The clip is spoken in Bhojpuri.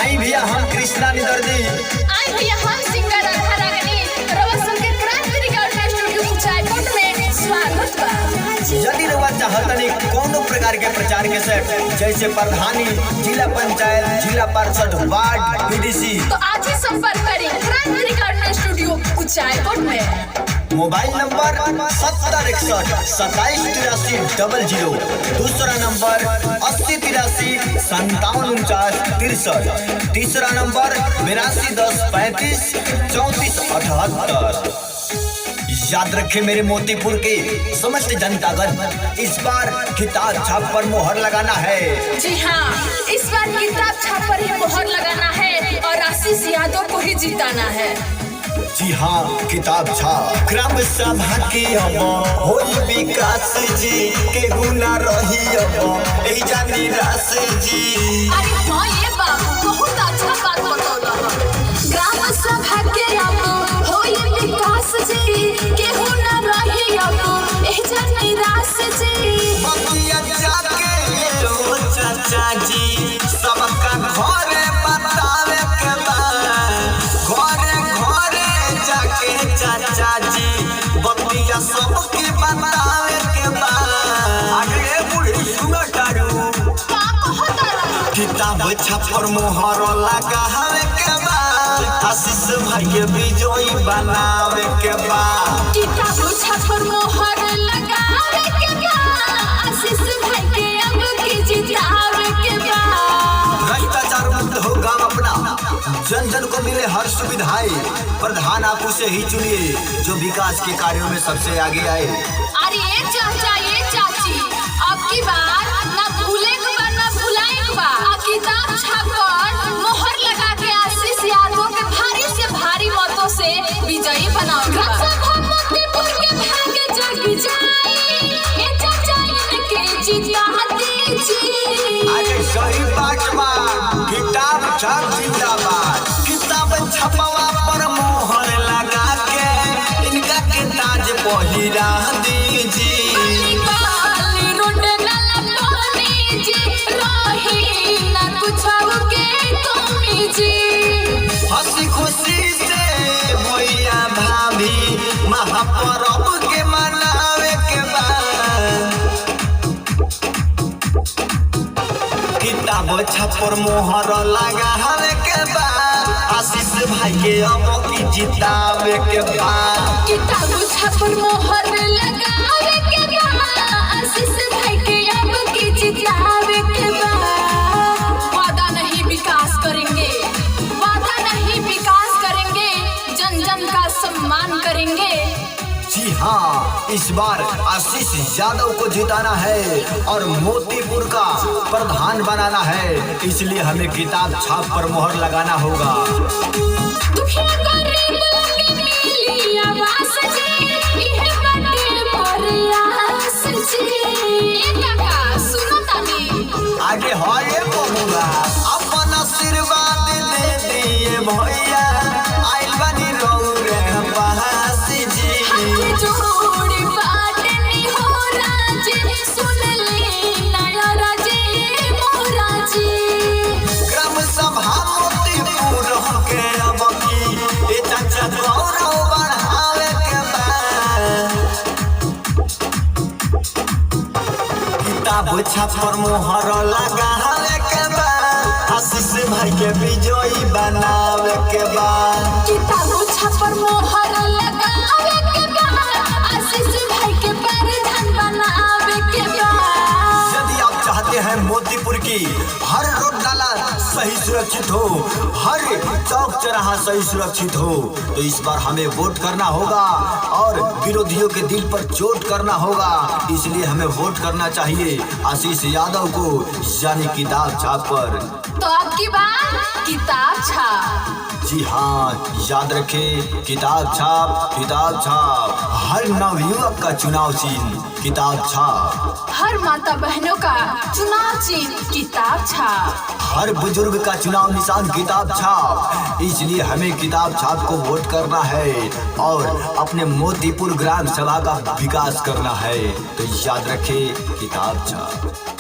आई भैया हम कृष्णा निदर्दी। आई भैया हम सिंगर राधा रागनी रवसन के क्रांति रिकॉर्डिंग स्टूडियो कुचायकोट में स्वागत बा। यदि रउआ चाहतनी कोनो प्रकार के प्रचार के सेट जैसे प्रधानी, जिला पंचायत, जिला पार्षद, वार्ड, पीडीसी तो आज ही संपर्क करें क्रांति रिकॉर्डिंग स्टूडियो कुचायकोट में। मोबाइल नंबर 7061 2783 00, दूसरा नंबर 8083 5749 63, तीसरा नंबर 8210 35 34 78। याद रखे मेरे मोतीपुर के समस्त जनतागण, इस बार किताब छाप पर मोहर लगाना है। जी हाँ, इस बार किताब छाप पर ही मोहर लगाना है और आशीष यादव को ही जिताना है। जी हाँ, किताब छाप ग्राम सभा की होई विकास जी के गुना रही ए जानी रास जी। अरे हाँ ये बाबू बहुत अच्छा बात बतौला। ग्राम सभा के होई विकास जी के गुना रही ए जानी रास जी। मतिया जाके लो चाचा जी सबका घरे बतावे के बाद, घरे जाके चाचा जी बतिया सबके बतावे के बाद। आगे बुढ़ी सुना डारू का कहता रहा किताब छाप पर मोहर लगावे के बाद, आशीष भाई के विजयी बनावे के बाद। किताब छाप पर मोहर लगावे के बाद, आशीष भाई के अब की जितावे के बाद। भ्रष्टाचार मुक्त हो गाँव अपना, जन जन को मिले हर सुविधाएं। प्रधान आप उसे ही चुनिए जो विकास के कार्यों में सबसे आगे आए। अरे ये चाचा ये चाची, अब की बार ना भूले के बा ना भुलाए के बा। किताब छाप पर मोहर लगा के आशीष यादव के भारी से भारी मतों से विजयी बनाओ। मोतीपुर के भाग्य जग जाए, ये चाचा इनके जिताते जी। आगे सही बात बा, किताब छाप जिंदाबाद। किताब छपवा पर मोहर लगा के इनका के ताज पहिरा दीजिए। हंसी खुशी से भैया भाभी महापर्व के मनावे के बाद, किताब छाप पर मोहर लगावे के बाद, आशीष भाई के अब की जितावे के बाद। किताब छाप पर मोहर लगावे के बाद, आशीष भाई के अब की जितावे के बाद। वादा नहीं विकास करेंगे, वादा नहीं विकास करेंगे, जन जन का सम्मान करेंगे। जी हाँ, इस बार आशीष यादव को जिताना है और मोतीपुर का प्रधान बनाना है, इसलिए हमें किताब छाप पर मोहर लगाना होगा। दुखिया गरीबों की मिली आवाज़ जी, इहे बाटे प्रयास जी। ए काका सुनो तानी, आगे होए बबुआ अपन आशीर्वाद दे दिए भैया, आइल बनी रौरे पास जी। हाथ जोड़ी बाटनी हो राजे, सुन ले नया राजे मोरा जी। ग्राम सभा मोतीपुर के अब की ए चाचा गौरव बढ़ावे के बाद, किताब छाप पर मोहर लगावे के बाद, आशीष भाई के विजयी बनावे के बाद। किताब छाप पर मोहर लगावे के बाद, आशीष भाई के प्रधान बनावे के बाद। यदि आप चाहते हैं मोतीपुर की हर रोड नाला सही सुरक्षित हो, हर चौक चौराहा सही सुरक्षित हो, तो इस बार हमें वोट करना होगा और विरोधियों के दिल पर चोट करना होगा। इसलिए हमें वोट करना चाहिए आशीष यादव को, यानी किताब छाप पर। तो आपकी बात किताब छाप। जी हाँ, याद रखें किताब छाप, किताब छाप। हर नवयुवक का चुनाव चिन्ह किताब छाप, हर माता बहनों का चुनाव चिन्ह किताब छाप, हर बुजुर्ग का चुनाव निशान किताब छाप। इसलिए हमें किताब छाप को वोट करना है और अपने मोतीपुर ग्राम सभा का विकास करना है। तो याद रखें किताब छाप।